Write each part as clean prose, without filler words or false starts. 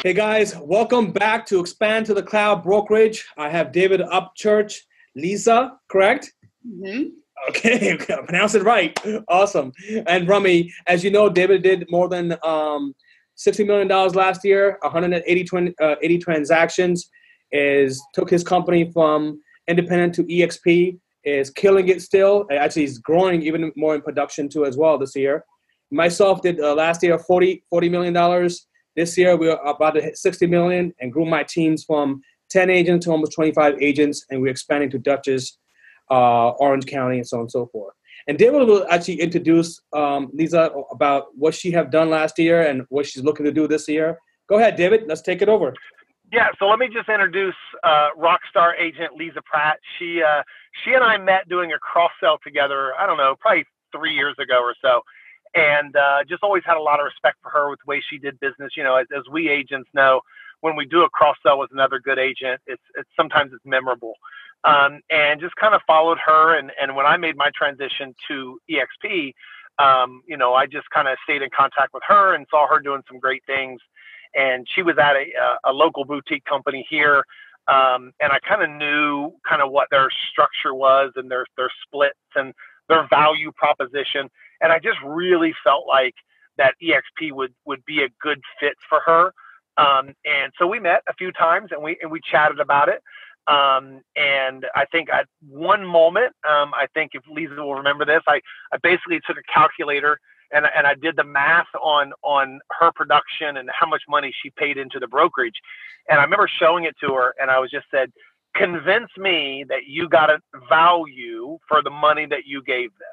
Hey guys, welcome back to Expand to the Cloud Brokerage. I have David Upchurch, Leezah, correct? Mm-hmm. Okay, I pronounced it right. Awesome. And Rummy, as you know, David did more than $60 million last year, 180 transactions, took his company from independent to eXp, is killing it still. Actually, he's growing even more in production too as well this year. Myself did last year $40 million. This year, we are about to hit 60 million and grew my teams from 10 agents to almost 25 agents, and we're expanding to Dutchess, Orange County, and so on and so forth. And David will actually introduce Leezah about what she have done last year and what she's looking to do this year. Go ahead, David. Let's take it over. Yeah, so let me just introduce Rockstar agent Leezah Pratt. She and I met doing a cross-sell together, I don't know, probably 3 years ago or so. And just always had a lot of respect for her with the way she did business. You know, as we agents know, when we do a cross sell with another good agent, it's sometimes it's memorable. And just kind of followed her. And when I made my transition to eXp, you know, I just kind of stayed in contact with her and saw her doing some great things. And she was at a local boutique company here. And I kind of knew kind of what their structure was and their splits and their value proposition. And I just really felt like that eXp would be a good fit for her. And so we met a few times and we chatted about it. And I think at one moment, I think if Leezah will remember this, I basically took a calculator and I did the math on her production and how much money she paid into the brokerage. And I remember showing it to her and I was just said, convince me that you got a value for the money that you gave them.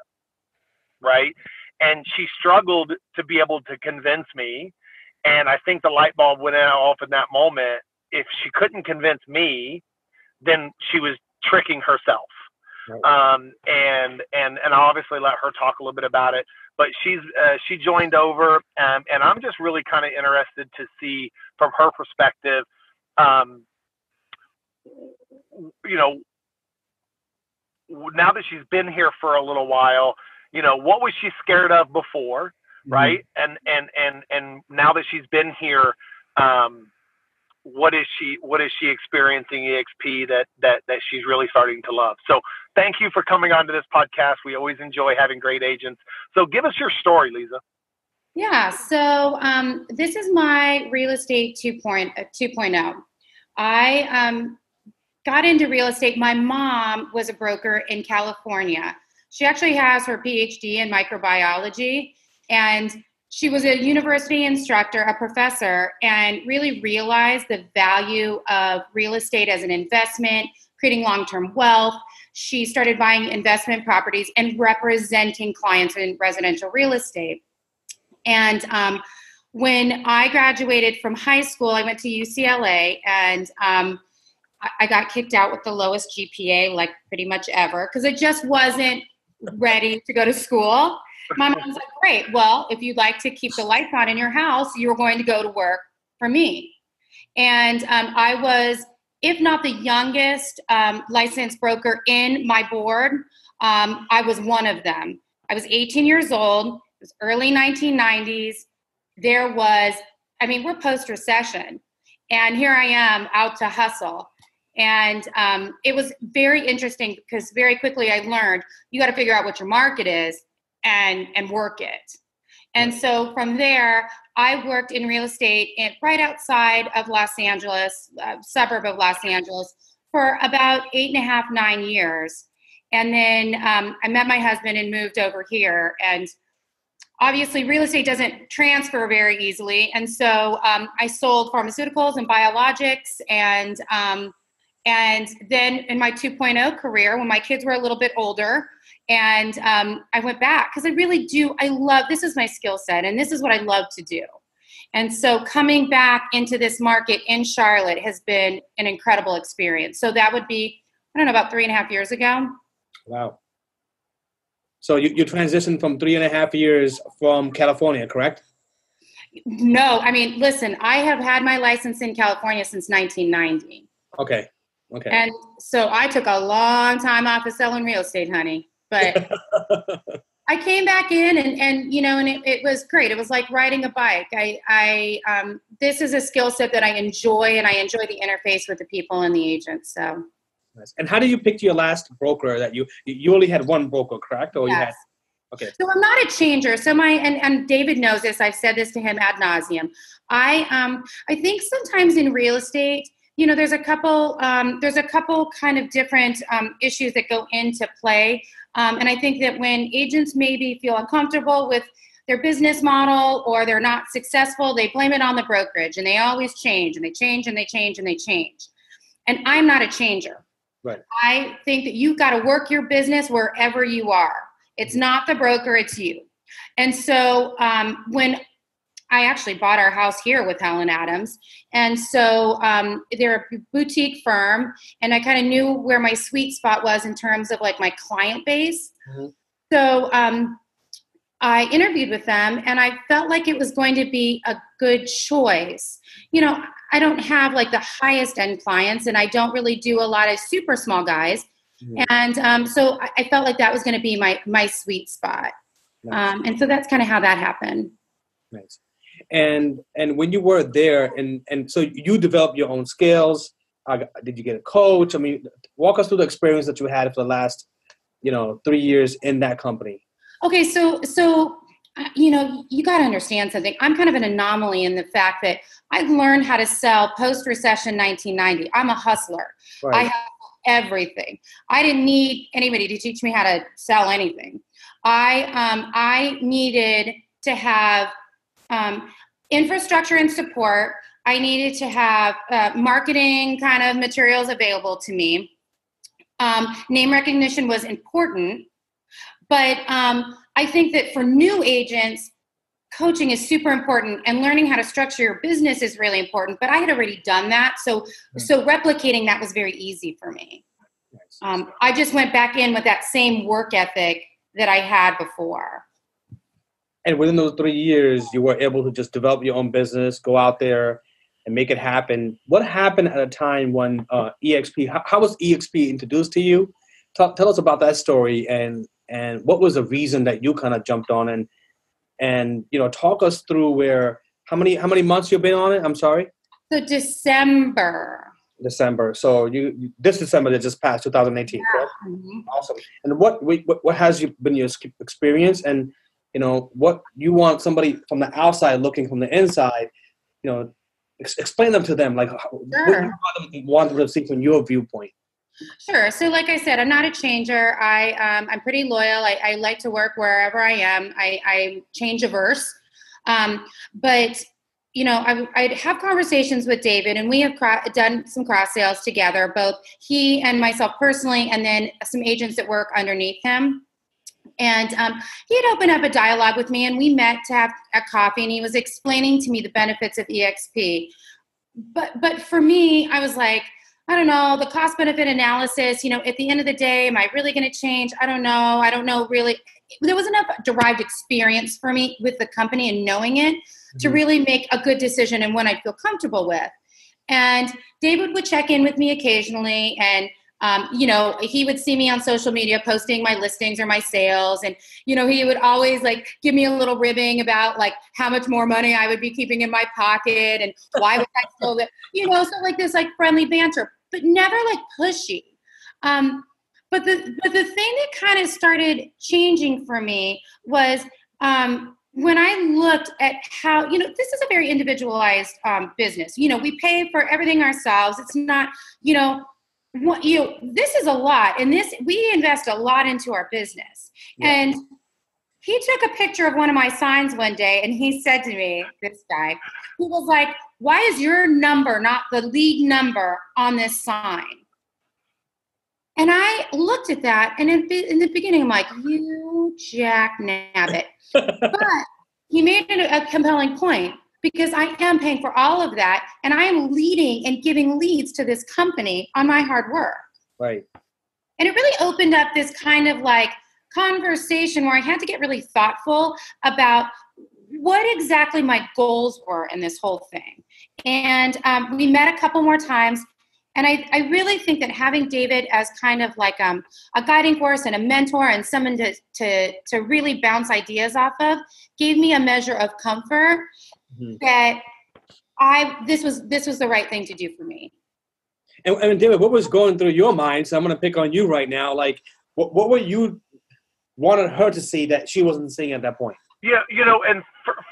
Right. And she struggled to be able to convince me. And I think the light bulb went off in that moment. If she couldn't convince me, then she was tricking herself. Right. And I obviously let her talk a little bit about it, but she joined over and I'm just really kind of interested to see from her perspective, you know, now that she's been here for a little while, you know, what was she scared of before, right? Mm-hmm. And now that she's been here, what is she experiencing eXp that she's really starting to love? So thank you for coming on to this podcast. We always enjoy having great agents. So give us your story, Leezah. Yeah. So this is my real estate 2.0. I got into real estate. My mom was a broker in California. She actually has her PhD in microbiology, and she was a university instructor, a professor, and really realized the value of real estate as an investment, creating long-term wealth. She started buying investment properties and representing clients in residential real estate. And when I graduated from high school, I went to UCLA, and I got kicked out with the lowest GPA, like pretty much ever, because I just wasn't ready to go to school. My mom was like, great. Well, if you'd like to keep the lights on in your house, you're going to go to work for me. And I was, if not the youngest licensed broker in my board, I was one of them. I was 18 years old. It was early 1990s. There was, I mean, we're post-recession. And here I am out to hustle. And it was very interesting because very quickly I learned you got to figure out what your market is and work it. And so from there, I worked in real estate right outside of Los Angeles, suburb of Los Angeles, for about 8.5, 9 years. And then I met my husband and moved over here. And obviously, real estate doesn't transfer very easily. And so I sold pharmaceuticals and biologics. And then in my 2.0 career, when my kids were a little bit older, and I went back because I love, this is my skill set and this is what I love to do. And so coming back into this market in Charlotte has been an incredible experience. So that would be, I don't know, about 3.5 years ago. Wow. So you transitioned from 3.5 years from California, correct? No, I mean, listen, I have had my license in California since 1990. Okay. And so I took a long time off of selling real estate, honey. But I came back in and you know, and it was great. It was like riding a bike. this is a skill set that I enjoy, and I enjoy the interface with the people and the agents. So. Nice. And how did you pick your last broker that you only had one broker, correct? Or yes. you had, okay. So I'm not a changer. So and David knows this. I've said this to him ad nauseum. I think sometimes in real estate, there's a couple kind of different issues that go into play. And I think that when agents maybe feel uncomfortable with their business model or they're not successful, they blame it on the brokerage, and they always change and they change and they change and they change. And I'm not a changer. Right. I think that you've got to work your business wherever you are. It's not the broker, it's you. And so when I actually bought our house here with Helen Adams, and so they're a boutique firm, and I kind of knew where my sweet spot was in terms of like my client base. Mm-hmm. So I interviewed with them, and I felt like it was going to be a good choice. I don't have like the highest end clients, and I don't really do a lot of super small guys. Mm-hmm. And so I felt like that was going to be my sweet spot. Nice. And so that's kind of how that happened. Nice. And when you were there, and so you developed your own skills. Did you get a coach? I mean, walk us through the experience that you had for the last, 3 years in that company. Okay, so you got to understand something. I'm kind of an anomaly in the fact that I learned how to sell post-recession 1990. I'm a hustler. Right. I have everything. I didn't need anybody to teach me how to sell anything. I needed to have infrastructure and support. I needed to have marketing kind of materials available to me. Name recognition was important, but I think that for new agents, coaching is super important, and learning how to structure your business is really important. But I had already done that, so replicating that was very easy for me. I just went back in with that same work ethic that I had before. And within those 3 years, you were able to just develop your own business, go out there and make it happen. What happened at a time when eXp, how was eXp introduced to you? Tell us about that story, and what was the reason that you kind of jumped on, and talk us through how many months you've been on it? I'm sorry. So December. So this December that just passed, 2018, yeah. Correct? Mm-hmm. Awesome. And what has been your experience, and what you want somebody from the outside looking from the inside, explain them to them, like sure. What you want them to see from your viewpoint. Sure. So like I said, I'm not a changer. I'm pretty loyal. I like to work wherever I am. I change averse. But I'd have conversations with David, and we have done some cross sales together, both he and myself personally, and then some agents that work underneath him. And he had opened up a dialogue with me, and we met to have a coffee, and he was explaining to me the benefits of eXp. But for me, I was like, I don't know, the cost benefit analysis, at the end of the day, am I really going to change? I don't know really. There was enough derived experience for me with the company and knowing it to really make a good decision and one I feel comfortable with. And David would check in with me occasionally, and he would see me on social media posting my listings or my sales. And, he would always like give me a little ribbing about like how much more money I would be keeping in my pocket and why would I still live, so like this like friendly banter, but never like pushy. But the thing that kind of started changing for me was when I looked at how, this is a very individualized business. We pay for everything ourselves. It's not, this is a lot, and we invest a lot into our business. Yeah. And he took a picture of one of my signs one day, and he said to me, this guy, he was like, "Why is your number not the lead number on this sign?" And I looked at that, and in the beginning, I'm like, "You jacknabbit!" But he made a compelling point, because I am paying for all of that, and I am leading and giving leads to this company on my hard work. Right. And it really opened up this kind of like conversation where I had to get really thoughtful about what exactly my goals were in this whole thing. And we met a couple more times, and I really think that having David as kind of like a guiding force and a mentor and someone to really bounce ideas off of gave me a measure of comfort that this was the right thing to do for me. And David, what was going through your mind? So I'm going to pick on you right now. Like, what were you wanted her to see that she wasn't seeing at that point? Yeah, and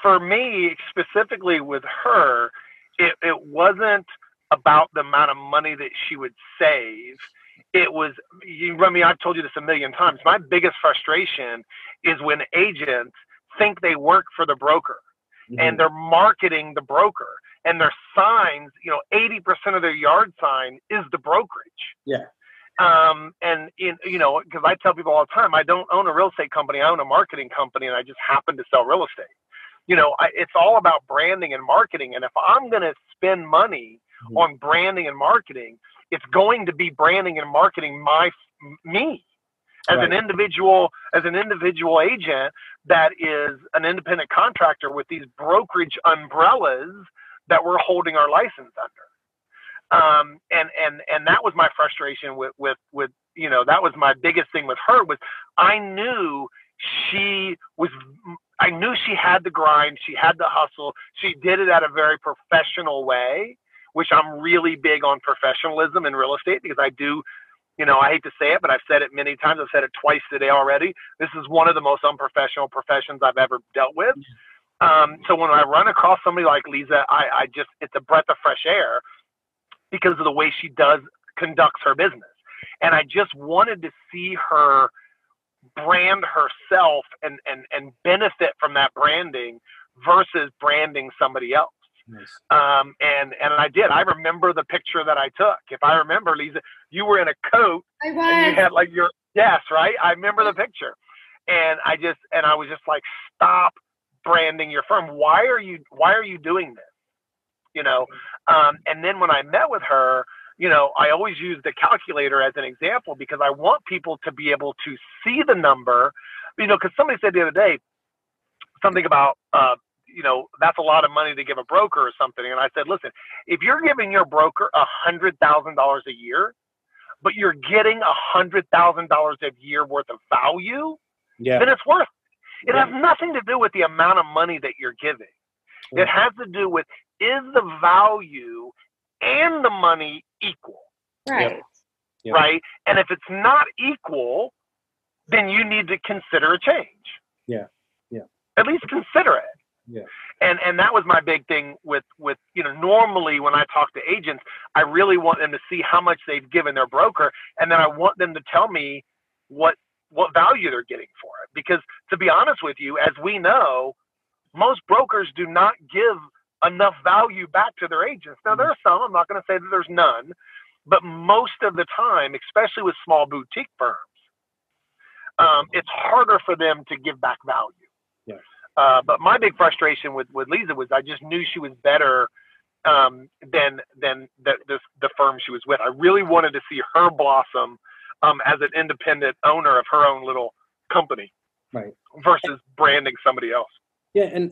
for me specifically with her, it wasn't about the amount of money that she would save. It was, Rummy, I've told you this a million times. My biggest frustration is when agents think they work for the broker and they're marketing the broker, and their signs, 80% of their yard sign is the brokerage. Yeah. Because I tell people all the time, I don't own a real estate company. I own a marketing company, and I just happen to sell real estate. It's all about branding and marketing. And if I'm going to spend money on branding and marketing, it's going to be branding and marketing me as an individual agent that is an independent contractor with these brokerage umbrellas that we're holding our license under. And that was my frustration with that was my biggest thing with her. Was I knew she had the grind, she had the hustle, she did it at a very professional way, which I'm really big on professionalism in real estate, because I do, I hate to say it, but I've said it many times. I've said it twice today already. This is one of the most unprofessional professions I've ever dealt with. So when I run across somebody like Leezah, I just, it's a breath of fresh air because of the way she conducts her business. And I just wanted to see her brand herself and benefit from that branding versus branding somebody else. Nice. And I did. I remember the picture that I took. If I remember, Leezah, you were in a coat. I was. And you had like yes, right? I remember the picture. And I was just like, stop branding your firm. Why are you doing this? And then when I met with her, I always use the calculator as an example, because I want people to be able to see the number, because somebody said the other day something about, that's a lot of money to give a broker or something. And I said, listen, if you're giving your broker $100,000 a year, but you're getting $100,000 a year worth of value, then it's worth it. It has nothing to do with the amount of money that you're giving. It has to do with, is the value and the money equal? Right. Yep. Right? And if it's not equal, then you need to consider a change. Yeah. At least consider it. Yeah. And that was my big thing with normally when I talk to agents, I really want them to see how much they've given their broker, and then I want them to tell me what value they're getting for it. Because to be honest with you, as we know, most brokers do not give enough value back to their agents. Now, there are some, I'm not going to say that there's none, but most of the time, especially with small boutique firms, it's harder for them to give back value. Yes. But my big frustration with Leezah was I just knew she was better than the firm she was with. I really wanted to see her blossom as an independent owner of her own little company, right, versus branding somebody else. Yeah, and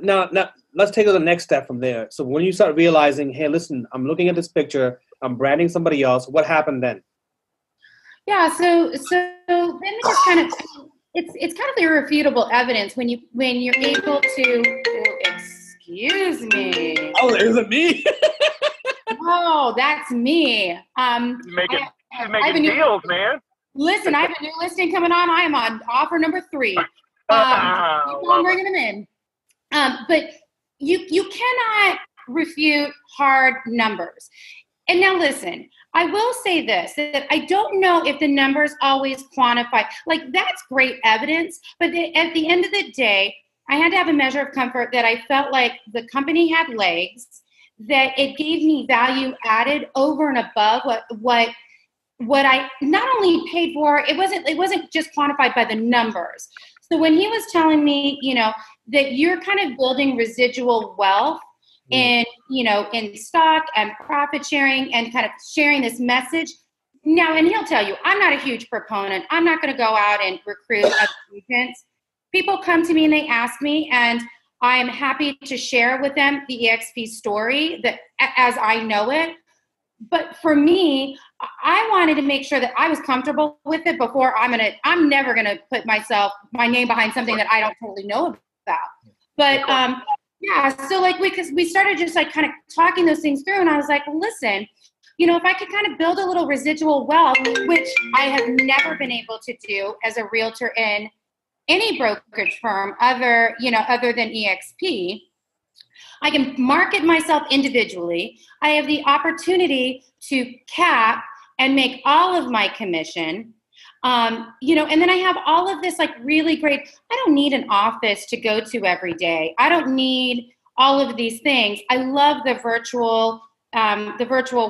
now let's take it to the next step from there. So when you start realizing, hey, listen, I'm looking at this picture, I'm branding somebody else, what happened then? Yeah, so then we just kind of, it's kind of irrefutable evidence when you're able to, excuse me. Oh, is it me? Oh, that's me. She's making deals, man. Listen, I have a new listing coming on. I am on offer number 3. Keep on bringing them in. But you cannot refute hard numbers. And now listen, I will say this, that I don't know if the numbers always quantify. Like, that's great evidence, but at the end of the day, I had to have a measure of comfort that I felt like the company had legs, that it gave me value added over and above what I not only paid for. It wasn't just quantified by the numbers. So when he was telling me, that you're kind of building residual wealth in stock and profit sharing and kind of sharing this message. Now, and he'll tell you, I'm not a huge proponent. I'm not going to go out and recruit other agents. People come to me and they ask me, and I'm happy to share with them the eXp story that as I know it. But for me, I wanted to make sure that I was comfortable with it before I'm never going to put my name behind something that I don't totally know about. But Yeah. So like because we started just like kind of talking those things through, and I was like, well, listen, you know, if I could kind of build a little residual wealth, which I have never been able to do as a realtor in any brokerage firm other than eXp, I can market myself individually. I have the opportunity to cap and make all of my commission. And then I have all of this like really great, I don't need an office to go to every day. I don't need all of these things. I love the virtual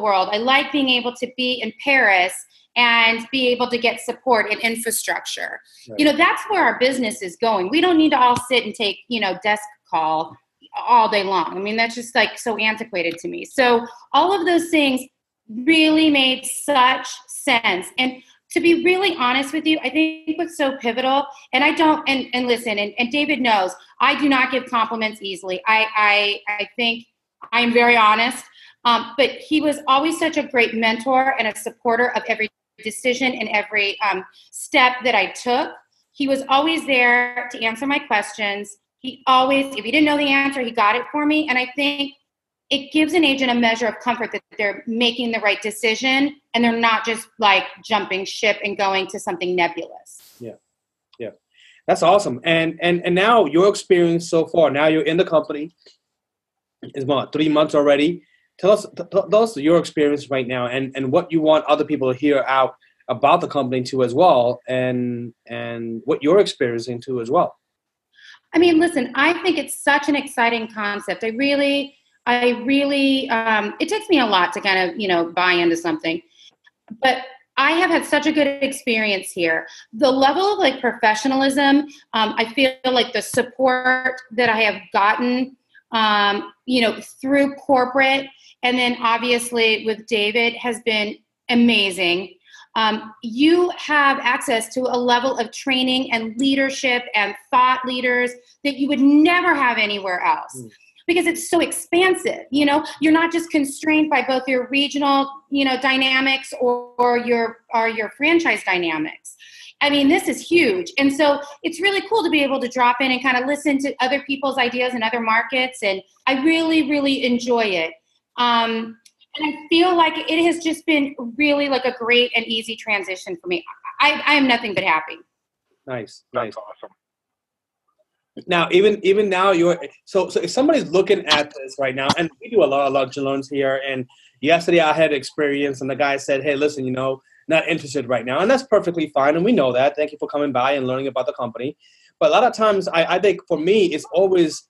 world. I like being able to be in Paris and be able to get support and infrastructure. Right. That's where our business is going. We don't need to all sit and take, desk call all day long. I mean, that's just like so antiquated to me. So all of those things really made such sense. And to be really honest with you, I think what's so pivotal, and I don't, and listen, and David knows, I do not give compliments easily. I think I am very honest, but he was always such a great mentor and a supporter of every decision and every step that I took. He was always there to answer my questions. He always, if he didn't know the answer, he got it for me. And I think it gives an agent a measure of comfort that they're making the right decision and they're not just like jumping ship and going to something nebulous. Yeah. Yeah. That's awesome. And now your experience so far, now you're in the company, it's about 3 months already. Tell us your experience right now and what you want other people to hear out about the company too as well, and what you're experiencing too as well. I mean, listen, I think it's such an exciting concept. I really, it takes me a lot to kind of, buy into something, but I have had such a good experience here. The level of like professionalism, I feel like the support that I have gotten, through corporate, and then obviously with David has been amazing. You have access to a level of training and leadership and thought leaders that you would never have anywhere else because it's so expansive. You're not just constrained by both your regional, dynamics or your franchise dynamics. I mean, this is huge. And so it's really cool to be able to drop in and kind of listen to other people's ideas in other markets. And I really, really enjoy it. And I feel like it has just been really like a great and easy transition for me. I am nothing but happy. Nice. That's awesome. Now, even now, so if somebody's looking at this right now, and we do a lot of lunch and learns here, and yesterday I had experience, and the guy said, "Hey, listen, not interested right now," and that's perfectly fine, and we know that. Thank you for coming by and learning about the company. But a lot of times, I think for me, it's always.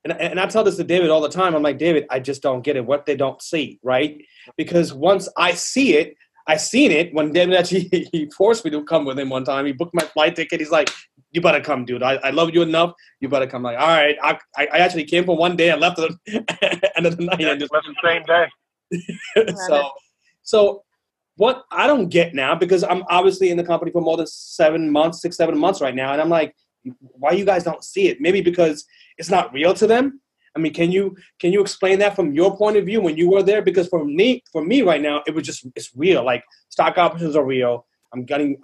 And I tell this to David all the time. I'm like, David, I just don't get it. What they don't see, right? Because once I see it, I seen it when David actually he forced me to come with him one time. He booked my flight ticket. He's like, you better come, dude. I love you enough. You better come. I'm like, all right. I actually came for one day. I left at the end of the night. Yeah, and just left the same day. So what I don't get now, because I'm obviously in the company for more than 7 months, 6-7 months right now. And I'm like, why you guys don't see it? Maybe because it's not real to them. I mean, can you explain that from your point of view when you were there? Because for me right now, it's real. Like stock options are real. I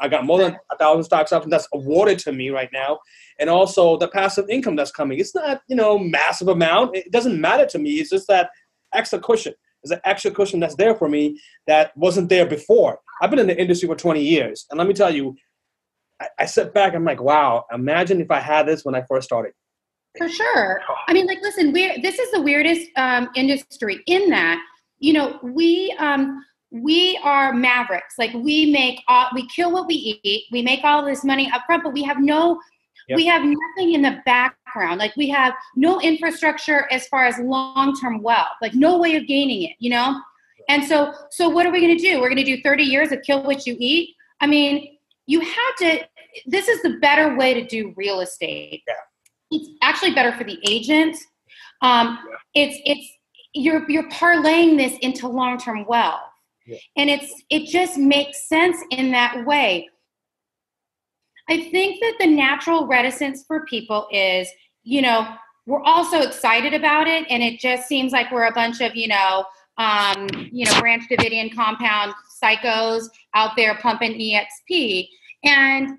got more than 1,000 stock options that's awarded to me right now. And also the passive income that's coming. It's not, massive amount. It doesn't matter to me. It's just that extra cushion. There's an extra cushion that's there for me that wasn't there before. I've been in the industry for 20 years. And let me tell you, I sit back, I'm like, wow, imagine if I had this when I first started. For sure. I mean, like, listen, this is the weirdest industry in that, we are mavericks. Like we kill what we eat. We make all this money up front, but we have we have nothing in the background. Like we have no infrastructure as far as long-term wealth, like no way of gaining it, And so what are we going to do? We're going to do 30 years of kill what you eat. I mean, this is the better way to do real estate. Yeah. It's actually better for the agent. You're parlaying this into long-term wealth. Yeah. And it just makes sense in that way. I think that the natural reticence for people is, we're all so excited about it, and it just seems like we're a bunch of, Branch Davidian compound psychos out there pumping eXp. And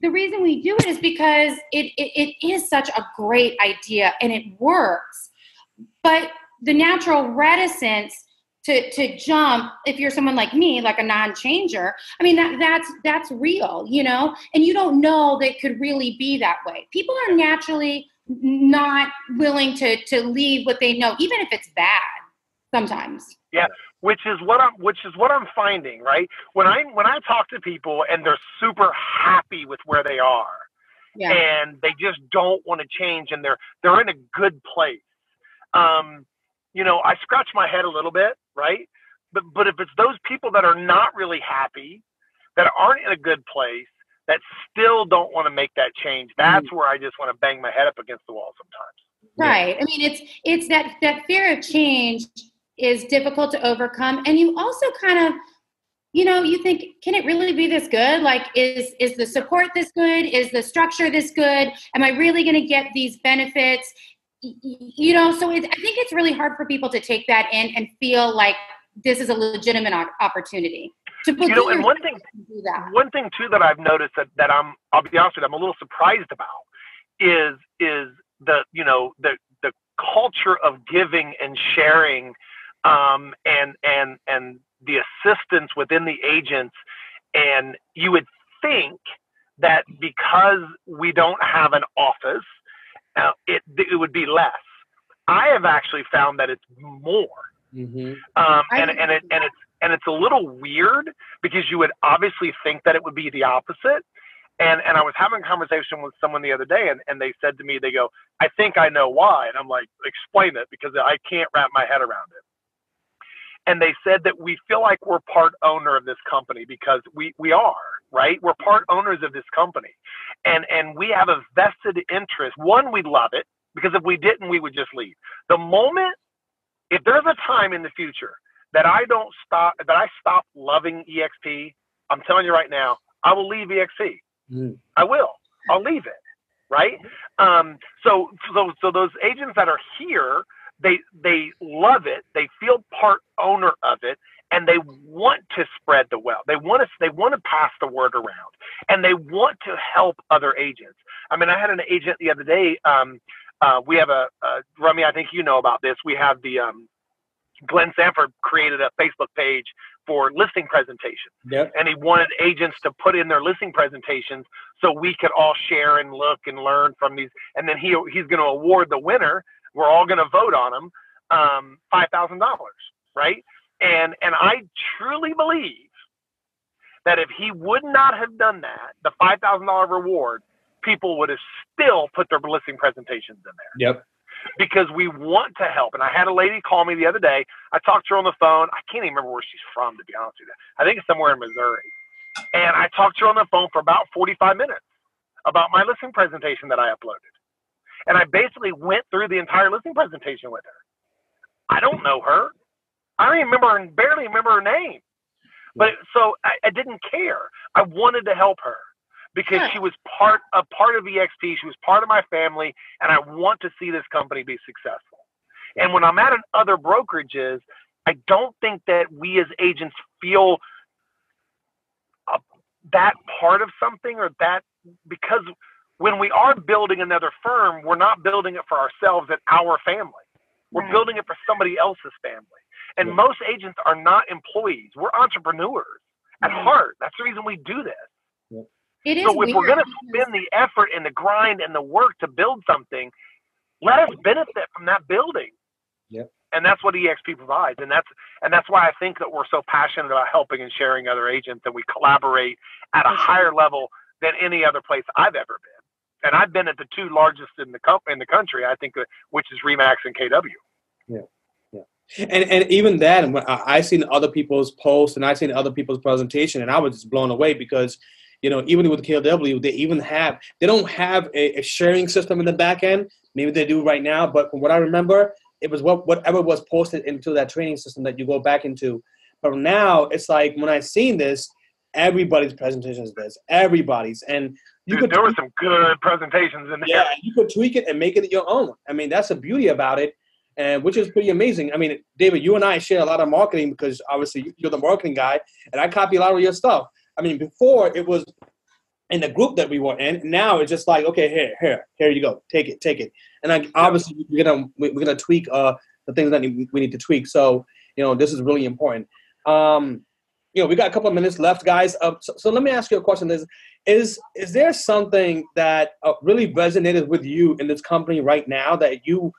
the reason we do it is because it is such a great idea and it works. But the natural reticence to jump, if you're someone like me, like a non-changer, I mean, that's real, you know, and you don't know that it could really be that way. People are naturally not willing to leave what they know, even if it's bad sometimes. Yeah. Which is what I'm finding, right? When I talk to people and they're super happy with where they are, yeah, and they just don't want to change, and they're in a good place. You know, I scratch my head a little bit, right? But if it's those people that are not really happy, that aren't in a good place, that still don't want to make that change, that's where I just want to bang my head up against the wall sometimes. Right. I mean, it's that fear of change is difficult to overcome. And you also kind of, you know, you think, can it really be this good? Like, is the support this good? Is the structure this good? Am I really going to get these benefits? You know, so I think it's really hard for people to take that in and feel like this is a legitimate opportunity. You know, and one thing too that I've noticed that I'll be honest with you, I'm a little surprised about is the, you know, the culture of giving and sharing, and the assistance within the agents. And you would think that because we don't have an office, it would be less. I have actually found that it's more. And it's a little weird, because you would obviously think that it would be the opposite. And I was having a conversation with someone the other day, and they said to me, they go, I think I know why. And I'm like, explain it, because I can't wrap my head around it. And they said that we feel like we're part owner of this company, because we are, right? We're part owners of this company. And we have a vested interest. One, we love it, because if we didn't, we would just leave. The moment, if there's a time in the future that I stop loving eXp, I'm telling you right now, I will leave eXp. I will. I'll leave it, right? So those agents that are here, they love it. They feel part owner of it, and they want to spread the wealth. They want to pass the word around, and they want to help other agents. I mean, I had an agent the other day. We have a Rummy, I think you know about this. We have the Glenn Sanford created a Facebook page for listing presentations. Yep. And he wanted agents to put in their listing presentations so we could all share and look and learn from these. And then he's going to award the winner. We're all going to vote on him, $5,000, right? And I truly believe that if he would not have done that, the $5,000 reward, people would have still put their listing presentations in there. Yep. Because we want to help. And I had a lady call me the other day. I talked to her on the phone. I can't even remember where she's from, to be honest with you. I think it's somewhere in Missouri. And I talked to her on the phone for about 45 minutes about my listing presentation that I uploaded. And I basically went through the entire listing presentation with her. I don't know her. I don't even barely remember her name. But so I didn't care. I wanted to help her, because she was a part of eXp. She was part of my family, and I want to see this company be successful. And when I'm at other brokerages, I don't think that we as agents feel that part of something, or that, because when we are building another firm, we're not building it for ourselves and our family. We're building it for somebody else's family. And most agents are not employees. We're entrepreneurs at heart. That's the reason we do this. It is so if we're going to weird. spend the effort and the grind and the work to build something, let us benefit from that building. Yep. And that's what eXp provides. And that's why I think that we're so passionate about helping and sharing other agents, and we collaborate at a higher level than any other place I've ever been. And I've been at the two largest in the country, I think, which is RE/MAX and KW. Yeah. And even that, when I seen other people's posts and I seen other people's presentation, and I was just blown away, because, you know, even with KW, they don't have a sharing system in the back end. Maybe they do right now, but from what I remember, it was whatever was posted into that training system that you go back into. But now it's like, when I seen this, everybody's presentation is this, everybody's, and there were some good presentations in there. Yeah, you could tweak it and make it your own. I mean, that's the beauty about it. And which is pretty amazing. I mean, David, you and I share a lot of marketing, because obviously you're the marketing guy, and I copy a lot of your stuff. I mean, before it was in the group that we were in. Now it's just like, okay, here you go, take it. And obviously we're gonna tweak the things that we need to tweak. So, this is really important. We got a couple of minutes left, guys. So let me ask you a question. Is there something that really resonated with you in this company right now that you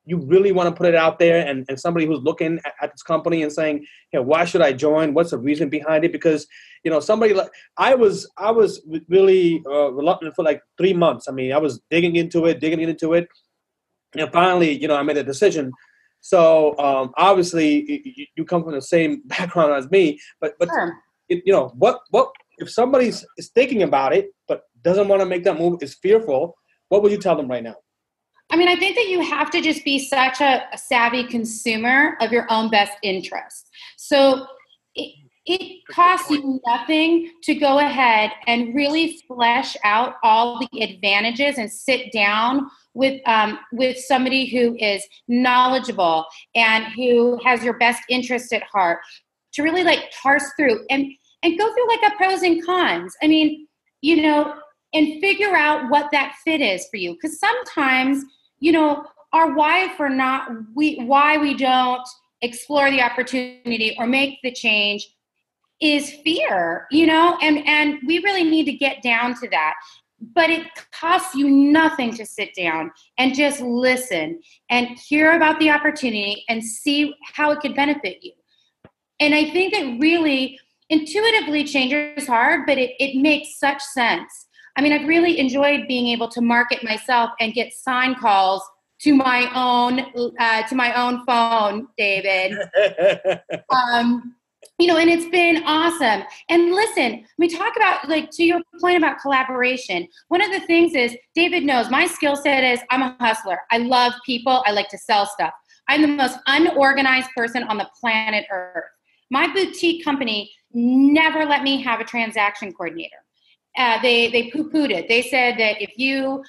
really want to put it out there, and somebody who's looking at this company and saying, why should I join? What's the reason behind it? Because, somebody like I was really reluctant for like 3 months. I mean, I was digging into it. And finally, I made a decision. So obviously you come from the same background as me, but Sure. What if somebody's is thinking about it, but doesn't want to make that move, is fearful, what would you tell them right now? I mean, I think that you have to just be such a savvy consumer of your own best interest. So it costs you nothing to go ahead and really flesh out all the advantages and sit down with somebody who is knowledgeable and who has your best interest at heart to really like parse through and go through like a pros and cons. I mean, and figure out what that fit is for you. Because sometimes, our why we don't explore the opportunity or make the change is fear, and we really need to get down to that. But it costs you nothing to sit down and just listen and hear about the opportunity and see how it could benefit you. And I think that really intuitively change is hard, but it makes such sense. I mean, I've really enjoyed being able to market myself and get sign calls to my own phone, David. And it's been awesome. And listen, we talk about, like, to your point about collaboration. One of the things is, David knows my skill set is I'm a hustler. I love people. I like to sell stuff. I'm the most unorganized person on the planet Earth. My boutique company never let me have a transaction coordinator. They poo-pooed it. They said that if you,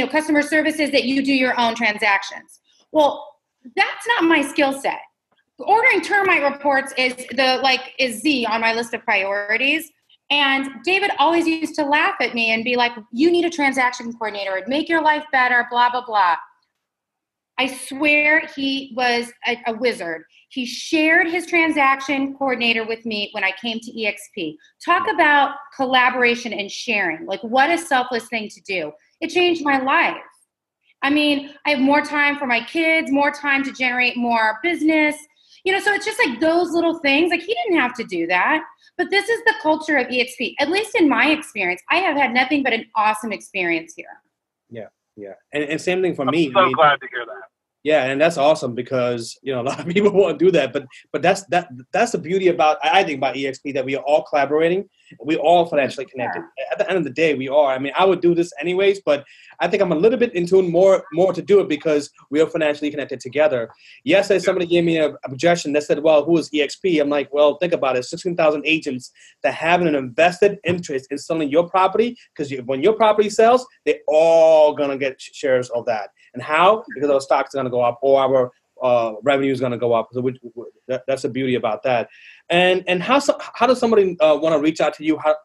customer services, that you do your own transactions. Well, that's not my skill set. Ordering termite reports is Z on my list of priorities. And David always used to laugh at me and be like, you need a transaction coordinator. It'd make your life better, blah, blah, blah. I swear he was a wizard. He shared his transaction coordinator with me when I came to eXp. Talk about collaboration and sharing. Like, what a selfless thing to do. It changed my life. I mean, I have more time for my kids, more time to generate more business. So it's just like those little things. Like, he didn't have to do that. But this is the culture of eXp. At least in my experience, I have had nothing but an awesome experience here. Yeah. And same thing for me. I'm so glad to hear that. Yeah, and that's awesome because a lot of people want to do that, but that's the beauty about, I think, about eXp, that we are all collaborating, we're all financially connected. Yeah. At the end of the day, we are. I mean, I would do this anyways, but I think I'm a little bit in tune more to do it because we are financially connected together. Yesterday, somebody gave me a objection that said, "Well, who is eXp?" I'm like, well, think about it: 16,000 agents that have an invested interest in selling your property, because when your property sells, they're all gonna get shares of that. And how? Because our stocks are going to go up, or our revenue is going to go up. So that's the beauty about that. And how does somebody want to reach out to you? How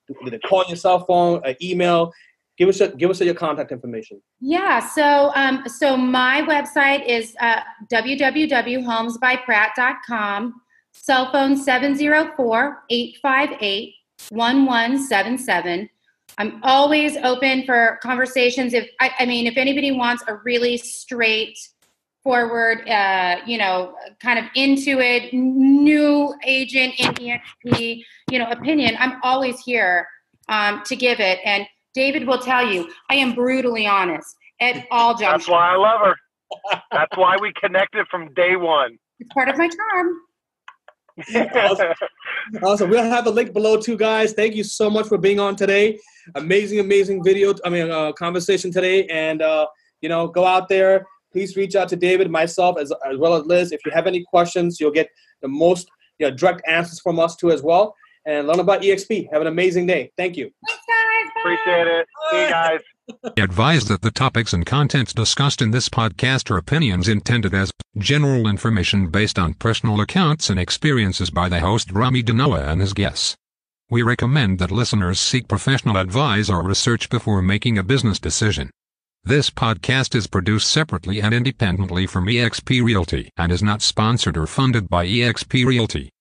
do they call your cell phone, email? Give us your contact information. Yeah. So my website is www.homesbypratt.com. Cell phone 704-858-1177. I'm always open for conversations. If anybody wants a really straightforward, kind of into it, new agent in eXp, opinion, I'm always here to give it. And David will tell you, I am brutally honest at all junctures. That's why I love her. That's why we connected from day one. It's part of my charm. Awesome. We'll have the link below too, guys. Thank you so much for being on today. Amazing video. Conversation today. And go out there. Please reach out to David, myself, as well as Liz. If you have any questions, you'll get the most direct answers from us too as well. And learn about eXp. Have an amazing day. Thank you. Thanks, guys. Bye. Appreciate it. See you guys. Advised that the topics and contents discussed in this podcast are opinions intended as general information based on personal accounts and experiences by the host Rummy Dhanoa and his guests. We recommend that listeners seek professional advice or research before making a business decision. This podcast is produced separately and independently from eXp Realty and is not sponsored or funded by eXp Realty.